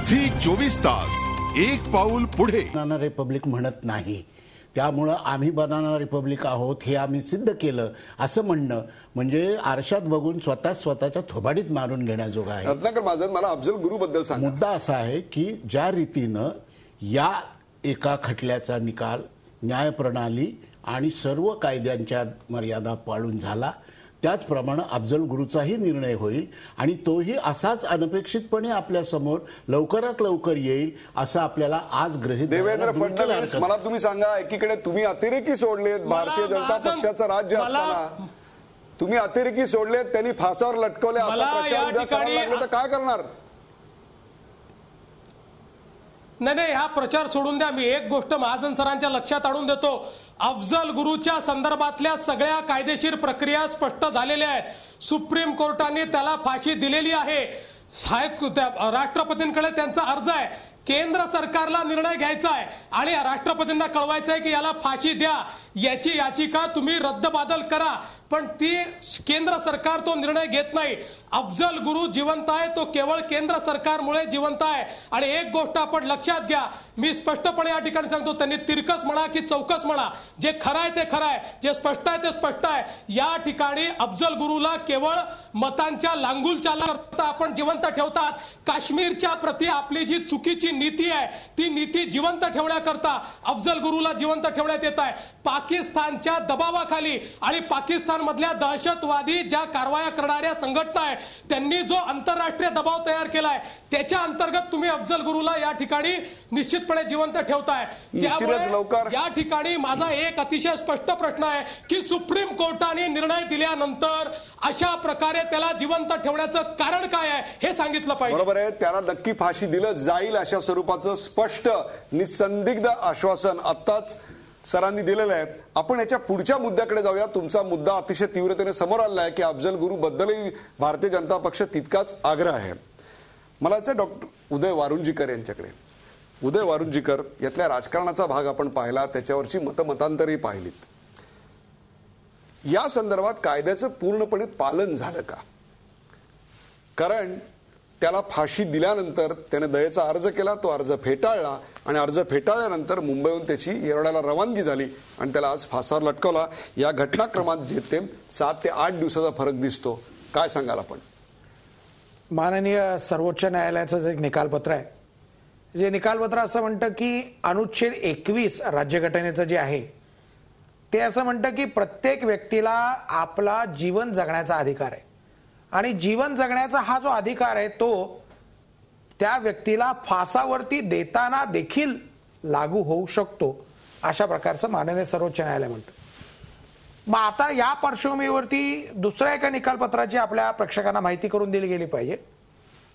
Zee 24 तास एक पाऊल पुढे. बनाना रिपब्लिक म्हणत नाही, त्यामुळं आम्ही बनाना रिपब्लिक आहोत हे आम्ही सिद्ध केलं असं म्हणणं म्हणजे आरशात बघून स्वतःच्या थोबाडीत मारून घेण्याजोगं आहे. रत्नाकर महाजन, मला अफजल गुरु बद्दल सांगा. मुद्दा असा आहे की ज्या रीतीनं या एका खटल्याचा निकाल न्यायप्रणाली आणि सर्व कायद्यांच्या मर्यादा पाळून झाला, त्याचप्रमाणे अफजल गुरुचाही निर्णय होईल आणि तोही असाच अनपेक्षितपणे आपल्या समोर लवकरात लवकर येईल असं आपल्याला आज गृहीत. देवेंद्र फडणवीस, मला तुम्ही सांगा, एकीकडे तुम्ही अतिरेकी सोडलेत, भारतीय जनता पक्षाचं राज्य असताना तुम्ही अतिरेकी सोडलेत, त्यांनी फासावर लटकवले, असा प्रचार उद्या करायला लागले तर काय करणार? नाही, हा प्रचार सोडून द्या. मी एक गोष्ट महाजन सरांच्या लक्षात आणून देतो. अफजल गुरुच्या संदर्भातल्या सगळ्या कायदेशीर प्रक्रिया स्पष्ट झालेल्या आहेत. सुप्रीम कोर्टाने त्याला फाशी दिलेली आहे. राष्ट्रपतींकडे त्यांचा अर्ज आहे. केंद्र सरकारला निर्णय घ्यायचा आहे आणि राष्ट्रपतींना कळवायचं आहे की याला फाशी द्या, याची याचिका तुम्ही रद्दबादल करा. पण ती केंद्र सरकार तो निर्णय घेत नाही. अफजल गुरु जिवंत आहे, तो केवळ केंद्र सरकारमुळे जिवंत आहे. आणि एक गोष्ट आपण लक्षात घ्या, मी स्पष्टपणे या ठिकाणी सांगतो, त्यांनी तिरकस म्हणा की चौकस म्हणा, जे खरं आहे ते खरं आहे, जे स्पष्ट आहे ते स्पष्ट आहे. या ठिकाणी अफजल गुरुला केवळ मतांच्या लांगुल चालण्याकरता आपण जिवंत ठेवतात. काश्मीरच्या प्रती आपली जी चुकीची नीती आहे ती नीती जिवंत ठेवण्याकरता अफजल गुरुला जिवंत ठेवण्यात येत आहे. पाकिस्तानच्या दबावाखाली आणि पाकिस्तान मधल्या दहशतवादी ज्या कारवाया करणाऱ्या संघटना आहेत त्यांनी जो आंतरराष्ट्रीय दबाव तयार केलाय त्याच्या अंतर्गत तुम्ही अफजल गुरुला या ठिकाणी निश्चितपणे जिवंत ठेवताय. त्यामुळे या ठिकाणी माझा एक अतिशय स्पष्ट प्रश्न आहे की सुप्रीम कोर्टाने निर्णय दिल्यानंतर अशा प्रकारे त्याला जिवंत ठेवण्याचं कारण काय आहे हे सांगितलं पाहिजे. बरोबर आहे, त्याला नक्की फाशी दिलं जाईल अशा स्वरूपाचं स्पष्ट निसंदिग्ध आश्वासन आत्ताच सरांनी दिलेलं आहे. आपण याच्या पुढच्या मुद्द्याकडे जाऊया. तुमचा मुद्दा अतिशय तीव्रतेने समोर आला आहे की अफजल गुरु बद्दलही भारतीय जनता पक्ष तितकाच आग्रह आहे. मला याचं डॉक्टर उदय वारुंजीकर यांच्याकडे. उदय वारुंजीकर, यातल्या राजकारणाचा भाग आपण पाहिला, त्याच्यावरची मतमतांतरही पाहिलीत. या संदर्भात कायद्याचं पूर्णपणे पालन झालं का? कारण त्याला फाशी दिल्यानंतर त्याने दयेचा अर्ज केला, तो अर्ज फेटाळला आणि अर्ज फेटाळल्यानंतर मुंबईहून त्याची येरवड्याला रवानगी झाली आणि त्याला आज फासावर लटकवला. या घटनाक्रमात जेते 7 ते 8 दिवसाचा फरक दिसतो. काय सांगाल आपण? माननीय सर्वोच्च न्यायालयाचं जे निकालपत्र आहे, जे निकालपत्र असं म्हणतं की अनुच्छेद 21 राज्यघटनेचं जे आहे ते असं म्हणतं की प्रत्येक व्यक्तीला आपला जीवन जगण्याचा अधिकार आहे आणि जीवन जगण्याचा हा जो अधिकार आहे तो त्या व्यक्तीला फासावरती देताना देखील लागू होऊ शकतो, अशा प्रकारचं माननीय सर्वोच्च न्यायालय म्हणतं. मग आता या पार्श्वभूमीवरती दुसऱ्या एका निकालपत्राची आपल्या प्रेक्षकांना माहिती करून दिली गेली पाहिजे.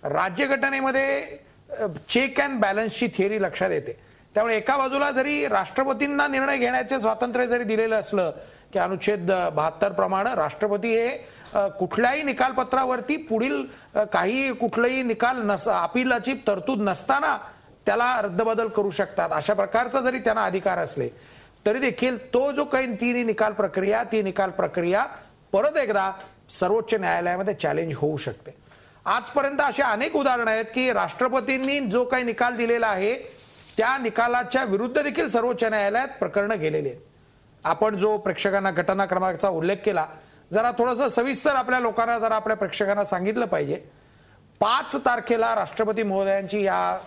राज्यघटनेमध्ये चेक अँड बॅलन्सची थिअरी लक्षात येते. त्यामुळे एका बाजूला जरी राष्ट्रपतींना निर्णय घेण्याचे स्वातंत्र्य जरी दिलेलं असलं की अनुच्छेद 72 प्रमाणे राष्ट्रपती हे कुठल्याही निकालपत्रावरती पुढील कुठलाही निकाल अपीलाची तरतूद नसताना त्याला रद्दबदल करू शकतात, अशा प्रकारचा जरी त्यांना अधिकार असले तरी देखील तो जो काही ती निकाल प्रक्रिया परत एकदा सर्वोच्च न्यायालयामध्ये चॅलेंज होऊ शकते. आजपर्यंत अशी अनेक उदाहरणं आहेत की राष्ट्रपतींनी जो काही निकाल दिलेला आहे त्या निकालाच्या विरुद्ध देखील सर्वोच्च न्यायालयात प्रकरणं गेलेली आहेत. आपण जो प्रेक्षकांना घटना क्रमांकाचा उल्लेख केला, जरा थोडंसं सविस्तर आपल्या लोकांना जरा आपल्या प्रेक्षकांना सांगितलं पाहिजे. 5 तारखेला राष्ट्रपती महोदयांची या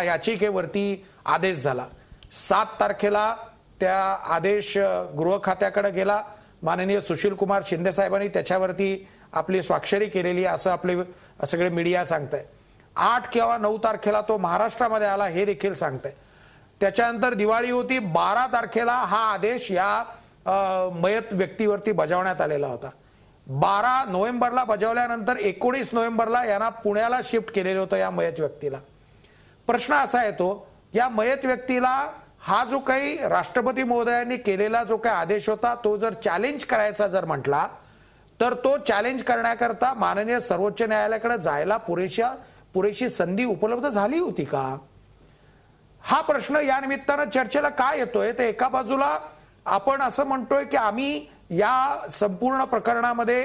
याचिकेवरती आदेश झाला. 7 तारखेला त्या आदेश गृह खात्याकडे गेला. माननीय सुशील कुमार शिंदे साहेबांनी त्याच्यावरती आपली स्वाक्षरी केलेली असं आपले सगळे मीडिया सांगताय. 8 किंवा 9 तारखेला तो महाराष्ट्रामध्ये आला हे देखील सांगताय. त्याच्यानंतर दिवाळी होती. 12 तारखेला हा आदेश या मयत व्यक्तीवरती बजावण्यात आलेला होता. 12 नोव्हेंबरला बजावल्यानंतर 19 नोव्हेंबरला यांना पुण्याला शिफ्ट केलेलं होतं या मयत व्यक्तीला. प्रश्न असा येतो, या मयत व्यक्तीला हा जो काही राष्ट्रपती महोदयांनी केलेला जो काही आदेश होता तो जर चॅलेंज करायचा जर म्हटला तर तो चॅलेंज करण्याकरता माननीय सर्वोच्च न्यायालयाकडे जायला पुरेशी संधी उपलब्ध झाली होती का? हा प्रश्न या निमित्तानं चर्चेला काय येतोय? तर एका बाजूला आपण असं म्हणतोय की आम्ही या संपूर्ण प्रकरणामध्ये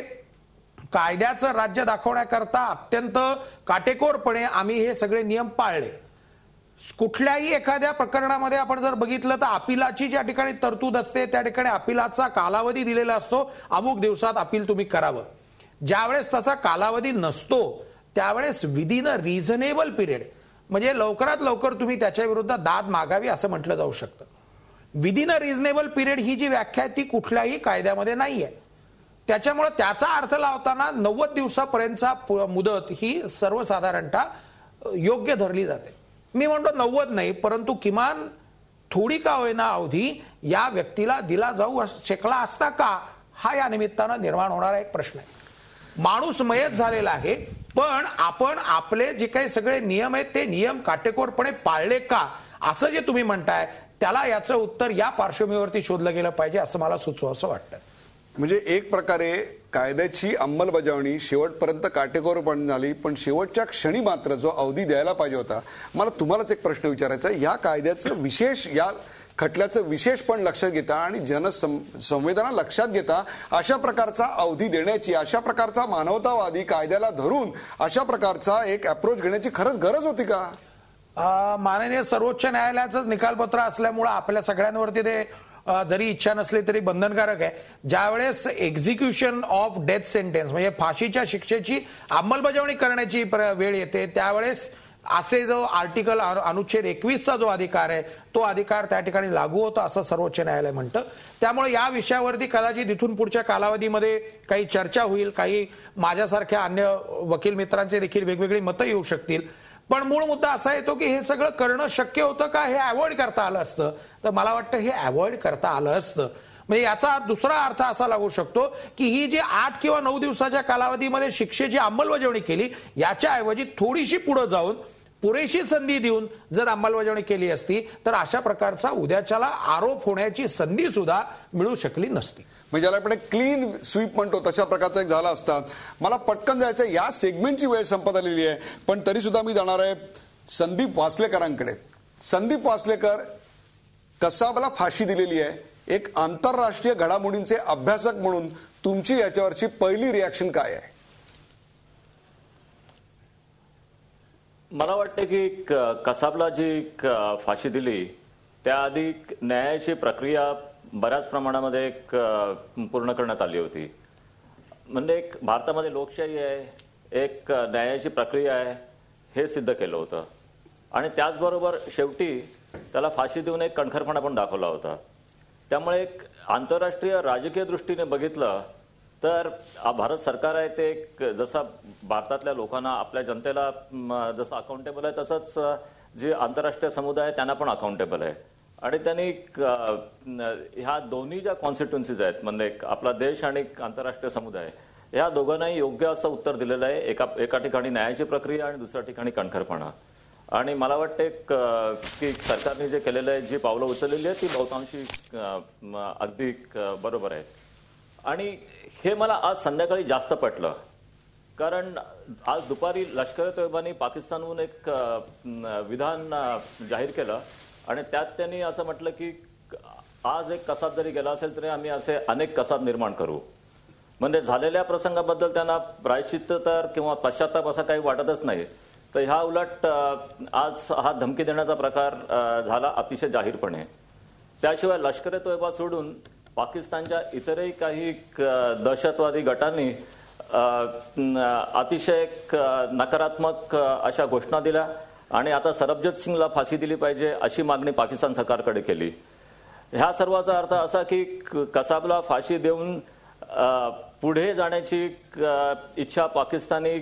कायद्याचं राज्य दाखवण्याकरता अत्यंत काटेकोरपणे आम्ही हे सगळे नियम पाळले. कुठल्याही एखाद्या प्रकरणामध्ये आपण जर बघितलं तर अपिलाची ज्या ठिकाणी तरतूद असते त्या ठिकाणी अपिलाचा कालावधी दिलेला असतो, अमुक दिवसात अपील तुम्ही करावं. ज्यावेळेस तसा कालावधी नसतो त्यावेळेस विदिन अ रिझनेबल पिरियड, म्हणजे लवकरात लवकर तुम्ही त्याच्या विरुद्ध दाद मागावी असं म्हटलं जाऊ शकतं. विदिन अ रिझनेबल पिरियड ही जी व्याख्या आहे ती कुठल्याही कायद्यामध्ये नाहीये. त्याच्यामुळे त्याचा अर्थ लावताना 90 दिवसापर्यंतचा मुदत ही सर्वसाधारणतः योग्य धरली जाते. मी म्हणतो 90 नाही, परंतु किमान थोडी का होईना अवधी या व्यक्तीला दिला जाऊ शकला असता का, हा या निमित्तानं निर्माण होणारा एक प्रश्न आहे. माणूस मयत झालेला आहे, पण आपण आपले जे काही सगळे नियम आहेत ते नियम काटेकोरपणे पाळले का, असं जे तुम्ही म्हणताय त्याला याचं उत्तर या पार्श्वभूमीवरती शोधलं गेलं पाहिजे असं मला सुचवं असं वाटतं. म्हणजे एक प्रकारे कायद्याची अंमलबजावणी शेवटपर्यंत काटेकोरपणे झाली, पण शेवटच्या क्षणी मात्र जो अवधी द्यायला पाहिजे होता. मला तुम्हालाच एक प्रश्न विचारायचा आहे, या कायद्याचं विशेष, या खटल्याचं विशेष पण लक्षात घेता आणि जनसंवेदना लक्षात घेता अशा प्रकारचा अवधी देण्याची, अशा प्रकारचा मानवतावादी कायद्याला धरून अशा प्रकारचा एक अप्रोच घेण्याची खरंच गरज होती का? माननीय सर्वोच्च न्यायालयाचंच निकालपत्र असल्यामुळे आपल्या सगळ्यांवरती ते जरी इच्छा नसली तरी बंधनकारक आहे. ज्यावेळेस एक्झिक्युशन ऑफ डेथ सेंटेन्स म्हणजे फाशीच्या शिक्षेची अंमलबजावणी करण्याची वेळ येते त्यावेळेस असे जो आर्टिकल अनुच्छेद 21चा जो अधिकार आहे तो अधिकार त्या ठिकाणी लागू होतो असं सर्वोच्च न्यायालय म्हणतं. त्यामुळे या विषयावरती कदाचित इथून पुढच्या कालावधीमध्ये काही चर्चा होईल, काही माझ्यासारख्या अन्य वकील मित्रांचे देखील वेगवेगळी मतं येऊ शकतील. पण मूळ मुद्दा असा येतो की हे सगळं करणं शक्य होतं का, हे अवॉइड करता आलं असतं. तर मला वाटतं हे अवॉइड करता आलं असतं. म्हणजे याचा दुसरा अर्थ असा लागू शकतो की ही जी 8 किंवा 9 दिवसाच्या कालावधीमध्ये शिक्षेची अंमलबजावणी केली याच्याऐवजी थोडीशी पुढे जाऊन पुरेशी संधी देऊन जर अंमलबजावणी केली असती तर अशा प्रकारचा उद्याच्याला आरोप होण्याची संधी सुद्धा मिळू शकली नसती. म्हणजे ज्याला आपण क्लीन स्वीप म्हणतो तशा प्रकारचा एक झाला असता. मला पटकन जायचं, या सेगमेंटची वेळ संपत आलेली आहे, पण तरी सुद्धा मी जाणार आहे संदीप वासलेकरांकडे. संदीप वासलेकर, कसाबला फाशी दिलेली आहे, एक आंतरराष्ट्रीय घडामोडींचे अभ्यासक म्हणून तुमची याच्यावरची पहिली रिॲक्शन काय आहे? मला वाटतं की कसाबला जी फाशी दिली त्याआधी न्यायाची प्रक्रिया बऱ्याच प्रमाणामध्ये पूर्ण करण्यात आली होती. म्हणजे एक भारतामध्ये लोकशाही आहे, एक न्यायाची प्रक्रिया आहे हे सिद्ध केलं होतं. आणि त्याचबरोबर शेवटी त्याला फाशी देऊन एक कणखरपणा पण दाखवला होता. त्यामुळे एक आंतरराष्ट्रीय राजकीय दृष्टीने बघितलं तर भारत सरकार आहे ते जसं भारतातल्या लोकांना, आपल्या जनतेला जसं अकाउंटेबल आहे तसंच जे आंतरराष्ट्रीय समुदाय आहे त्यांना पण अकाउंटेबल आहे. आणि त्यांनी ह्या दोन्ही ज्या कॉन्स्टिट्युन्सीज आहेत म्हणजे आपला देश आणि आंतरराष्ट्रीय समुदाय ह्या दोघांनाही योग्य असं उत्तर दिलेलं आहे. एका ठिकाणी न्यायाची प्रक्रिया आणि दुसऱ्या ठिकाणी कणखरपणा. आणि मला वाटते की सरकारने जे केलेलं आहे, जी पावलं उचललेली आहेत ती बहुतांशी अगदी बरोबर आहे. आणि हे मला आज संध्याकाळी जास्त पटलं, कारण आज दुपारी लष्कर-ए-तोयबाने पाकिस्तानहून एक विधान जाहीर केलं आणि त्यात त्यांनी असं म्हटलं की आज एक कसाब जरी गेला असेल तरी आम्ही असे अनेक कसाब निर्माण करू. म्हणजे झालेल्या प्रसंगाबद्दल त्यांना प्रायश्चित्त तर किंवा पश्चाताप असा काही वाटतच नाही. तर ह्या उलट आज हा धमकी देण्याचा प्रकार झाला अतिशय जाहीरपणे. त्याशिवाय लष्कर-ए-तोयबा सोडून पाकिस्तानच्या इतरही काही दहशतवादी गटांनी अतिशय नकारात्मक अशा घोषणा दिल्या आणि आता सरबजीत सिंगला फाशी दिली पाहिजे अशी मागणी पाकिस्तान सरकारकडे केली. ह्या सर्वाचा अर्थ असा की कसाबला फाशी देऊन पुढे जाण्याची इच्छा पाकिस्तानी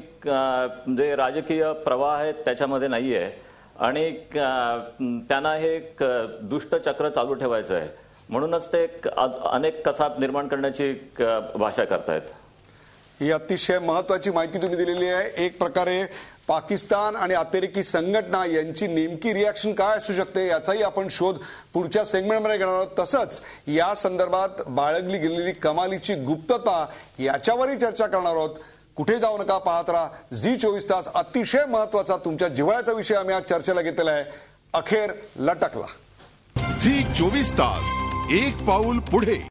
जे राजकीय प्रवाह आहेत त्याच्यामध्ये नाहीये आणि त्यांना हे एक दुष्ट चक्र चालू ठेवायचं आहे. म्हणूनच ते अनेक कसाब निर्माण करण्याची भाषा करतायत. ही अतिशय महत्वाची माहिती तुम्ही दिलेली आहे. एक प्रकारे पाकिस्तान आणि अतिरेकी संघटना यांची नेमकी रिॲक्शन काय असू शकते याचाही आपण शोध पुढच्या सेगमेंटमध्ये घेणार आहोत. तसंच या संदर्भात बाळगली गेलेली कमालीची गुप्तता याच्यावरही चर्चा करणार आहोत. कुठे जाऊ नका, पाहत राहा झी 24 तास. अतिशय महत्वाचा तुमच्या जिव्हाळ्याचा विषय आम्ही आज चर्चेला घेतलेला आहे. अखेर लटकला. झी 24 तास, एक पाऊल पुढे.